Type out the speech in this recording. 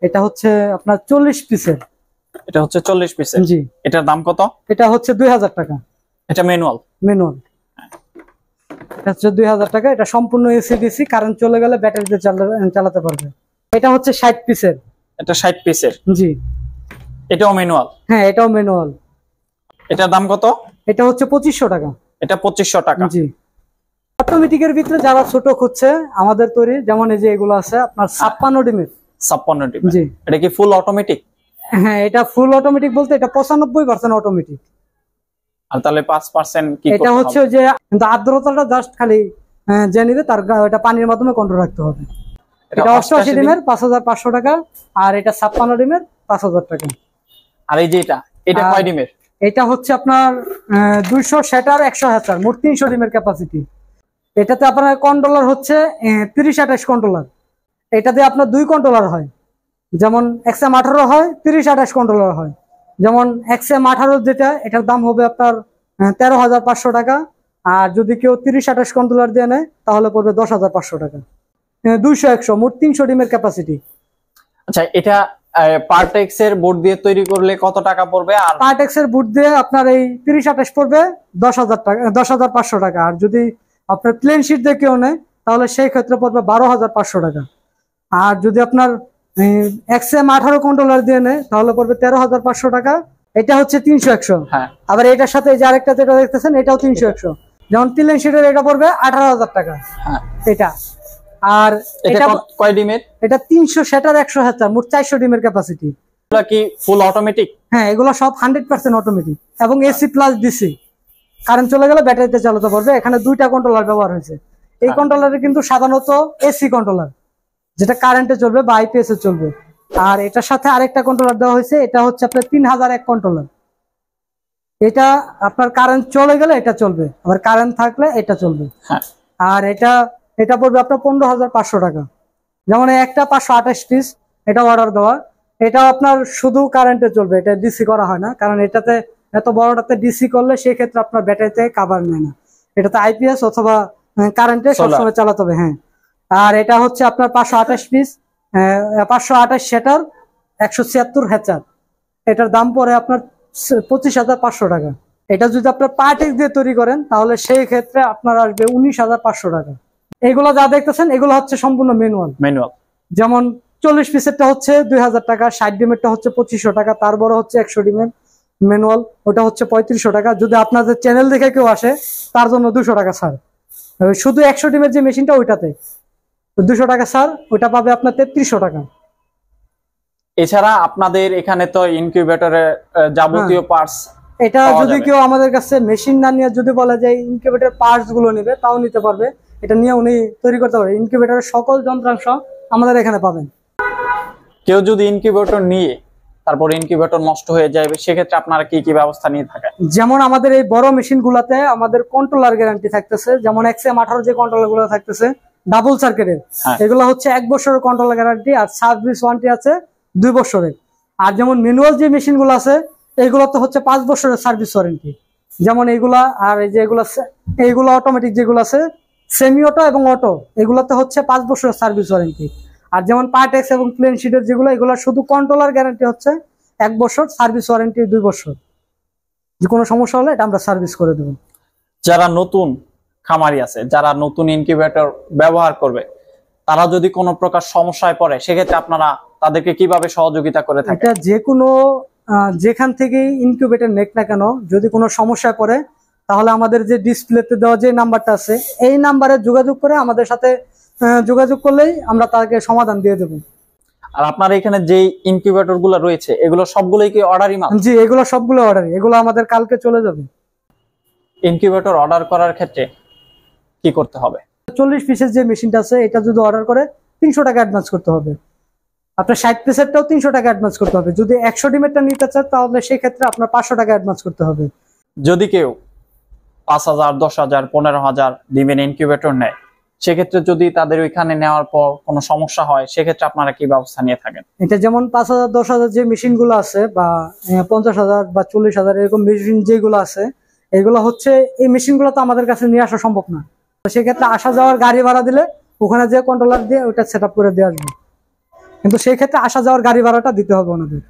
এটা হচ্ছে আপনার 40 পিসের। এটা হচ্ছে 40 পিসের। জি। এটার দাম কত? এটা হচ্ছে 2000 টাকা। এটা ম্যানুয়াল। এটা হচ্ছে 2000 টাকা। এটা সম্পূর্ণ এসি ডিসি, কারেন্ট চলে গেলে ব্যাটারিতে চালাতে পারবে। এটা হচ্ছে 60 পিসের। এটা 60 পিসের। জি। এটাও ম্যানুয়াল? হ্যাঁ, এটাও ম্যানুয়াল। এটার দাম কত? এটা হচ্ছে 2500 টাকা। এটা 2500 টাকা। জি। অটোমেটিকের ভিতরে যারা ছোট খুঁজছে আমাদের তৈরি, যেমন এই যে এগুলো আছে আপনার 56 ডিমের। 56 ডিমের। জি। এটা কি ফুল অটোমেটিক? হ্যাঁ, এটা ফুল অটোমেটিক বলতে এটা 95% অটোমেটিক। আর তাহলে 5% কি করতে হবে? এটা হচ্ছে যে কিন্তু আর্দ্রতাটা জাস্ট খালি যে নিবে তার এটা পানির মাধ্যমে কন্ট্রোল রাখতে হবে। এটা 88 ডিমের 5500 টাকা, আর এটা 56 ডিমের 5000 টাকা। আর এই যে এটা কয় ডিমের? এটা হচ্ছে আপনার 200 সেটার 100 হ্যাচার, মোট 300 ডিমের ক্যাপাসিটি। এটাতে আপনার কন্ট্রোলার হচ্ছে 30-28 কন্ট্রোলার। এটাতে আপনার 2 কন্ট্রোলার হয়, যেমন XM18 হয়, 30-28 কন্ট্রোলার হয়। যেমন XM18 যেটা, এটার দাম হবে আপনার 13,500 টাকা। আর যদি কেউ 30-28 কন্ট্রোলার দিয়ে নেয় তাহলে পড়বে 10,500 টাকা। 200-100 মোট 300 ডিমের ক্যাপাসিটি। আচ্ছা, এটা পার্টেক্স এর বোর্ড দিয়ে তৈরি করলে কত টাকা পড়বে? আর পার্টেক্স এর বোর্ড দিয়ে আপনার এই 30-28 পড়বে 10,000 টাকা, 10,500 টাকা। আর যদি আপনার প্লেন শিট দিয়ে কেউ নেয় তাহলে সেই ক্ষেত্রে পড়বে 12,500 টাকা। আর যদি আপনার XM18 কন্ট্রোলার দিয়ে নেয় তাহলে পড়বে 13,500 টাকা। এটা হচ্ছে 300-100। হ্যাঁ। আবার এটার সাথে এই যে আরেকটা যেটা দেখতেছেন এটাও 300-100। যেমন প্লেন শিটের এটা পড়বে 18,000 টাকা। হ্যাঁ। এটা আর এটা কয় ডিমের? এটা 300 সেটার 100 হ্যাচার, মোট 400 ডিমের ক্যাপাসিটি। এগুলো কি ফুল অটোমেটিক? হ্যাঁ, এগুলো সব 100% অটোমেটিক এবং এসি প্লাস ডিসি। কারেন্ট চলে গেলে ব্যাটারিতে চালাতে পারবে। এখানে 2টা কন্ট্রোলার ব্যবহার হয়েছে। এই কন্ট্রোলারে কিন্তু সাধারণত এসি কন্ট্রোলার, যেটা কারেন্টে চলবে বা আইপিএস এ চলবে। আর এটার সাথে আরেকটা কন্ট্রোলার দেওয়া হয়েছে, এটা হচ্ছে আপনার 3001 কন্ট্রোলার। এটা আপনার কারেন্ট চলে গেলে এটা চলবে, আবার কারেন্ট থাকলে এটা চলবে। আর এটা পড়বে আপনার 15,500 টাকা। যেমন একটা 528 পিস, এটা অর্ডার দেওয়া। এটা আপনার শুধু কারেন্টে চলবে, এটা ডিসি করা হয় না, কারণ এটাতে এত বড়টাতে ডিসি করলে সেই ক্ষেত্রে আপনার ব্যাটারিতে কাভার নেয় না। এটাতে আইপিএস অথবা কারেন্টে সবসময় চালাতে হবে। হ্যাঁ। আর এটা হচ্ছে আপনার 528 পিস, 528 সেটার 176 হ্যাচার। এটার দাম পড়ে আপনার 25,500 টাকা। এটা যদি আপনার পার্টেক্স দিয়ে তৈরি করেন তাহলে সেই ক্ষেত্রে আপনার আসবে 19,500 টাকা। এগুলো যা দেখতেছেন এগুলো হচ্ছে সম্পূর্ণ ম্যানুয়াল। যেমন 40 পিসেরটা হচ্ছে 2000 টাকা, 60 ডিমেরটা হচ্ছে 2500 টাকা, তার বড় হচ্ছে 100 ডিমের ম্যানুয়াল, ওটা হচ্ছে 3500 টাকা। যদি আপনাদের চ্যানেল দেখে কেউ আসে তার জন্য 200 টাকা ছাড়। শুধু 100 ডিমের যে মেশিনটা ওইটাতে 200 টাকা ছাড়, ওইটা পাবে আপনার 3300 টাকা। এছাড়া আপনাদের এখানে তো ইনকিউবেটরের যাবতীয় পার্টস, এটা যদি কেউ আমাদের কাছে মেশিন না নিয়ে যদি বলে যে ইনকিউবেটর পার্টস গুলো নেবে তাও নিতে পারবে। এটা নিয়ে উনি তৈরি করতে পারবে। ইনকিউবেটরের সকল যন্ত্রাংশ আমাদের এখানে পাবেন। কেউ যদি ইনকিউবেটর নিয়ে তারপর ইনকিউবেটর নষ্ট হয়ে যায় সেক্ষেত্রে আপনারা কি কি ব্যবস্থা নিয়ে থাকেন? যেমন আমাদের এই বড় মেশিন গুলাতে আমাদের কন্ট্রোলার গ্যারান্টি থাকতেছে। যেমন XM18 যে কন্ট্রোলার গুলো থাকতেছে ডাবল সার্কিটের, এগুলো হচ্ছে 1 বছরের কন্ট্রোলার গ্যারান্টি, আর সার্ভিস ওয়ারেন্টি আছে 2 বছরের। আর যেমন ম্যানুয়াল যে মেশিন গুলো আছে এইগুলোতে হচ্ছে 5 বছরের সার্ভিস ওয়ারেন্টি। যেমন এইগুলা, আর এই যে এইগুলো অটোমেটিক যেগুলো আছে সেমি অটো এবং অটো, এগুলোতে হচ্ছে 5 বছরের সার্ভিস ওয়ারেন্টি। আর যেমন পার্টেক্স এবং প্লেন শিটের যেগুলো, এগুলো শুধু কন্ট্রোলার গ্যারান্টি হচ্ছে 1 বছর, সার্ভিস ওয়ারেন্টি 2 বছর। যে কোনো সমস্যা হলে এটা আমরা সার্ভিস করে দেব। যারা নতুন খামারি আছে, যারা নতুন ইনকিউবেটর ব্যবহার করবে, তারা যদি কোনো প্রকার সমস্যায় পড়ে সেক্ষেত্রে আপনারা তাদেরকে কিভাবে সহযোগিতা করে থাকেন? এটা যে কোনো যেখান থেকে ইনকিউবেটর নেক না কেন, যদি কোনো সমস্যায় পড়ে তাহলে আমাদের যে ডিসপ্লেতে দেওয়া যে নাম্বারটা আছে এই নাম্বারে যোগাযোগ করে আমাদের সাথে যোগাযোগ করলেই আমরা তাকে সমাধান দিয়ে দেব। আর আপনার এখানে যে ইনকিউবেটর গুলো রয়েছে এগুলো সবগুলোই কি অর্ডারই মাল? জি, এগুলো সবগুলো অর্ডারই, এগুলো আমাদের কালকে চলে যাবে। ইনকিউবেটর অর্ডার করার ক্ষেত্রে কি করতে হবে? 40 পিসের যে মেশিনটা আছে এটা যদি অর্ডার করে 300 টাকা অ্যাডভান্স করতে হবে। আপনার 60 পিসেরটাও 300 টাকা অ্যাডভান্স করতে হবে। যদি 100 ডিমেরটা নিতে চান তাহলে সেই ক্ষেত্রে আপনার 500 টাকা অ্যাডভান্স করতে হবে। যদি কেউ 5,000, 10,000, 15,000 ডিমের ইনকিউবেটর নেয় সেক্ষেত্রে যদি তাদের ওইখানে নেওয়ার পর কোনো সমস্যা হয় সেক্ষেত্রে আপনারা কি ব্যবস্থা নিয়ে থাকেন? এটা যেমন 5,000, 10,000 যে মেশিন গুলো আছে বা 50,000 বা 40,000 এরকম মেশিন যেগুলো আছে, এগুলো হচ্ছে এই মেশিন গুলো তো আমাদের কাছে নিয়ে আসা সম্ভব না। সেক্ষেত্রে আসা যাওয়ার গাড়ি ভাড়া দিলে ওখানে যে কন্ট্রোলার দিয়ে ওটা সেট আপ করে দিয়ে আসবে। কিন্তু সেই ক্ষেত্রে আসা যাওয়ার গাড়ি ভাড়াটা দিতে হবে ওনাদের।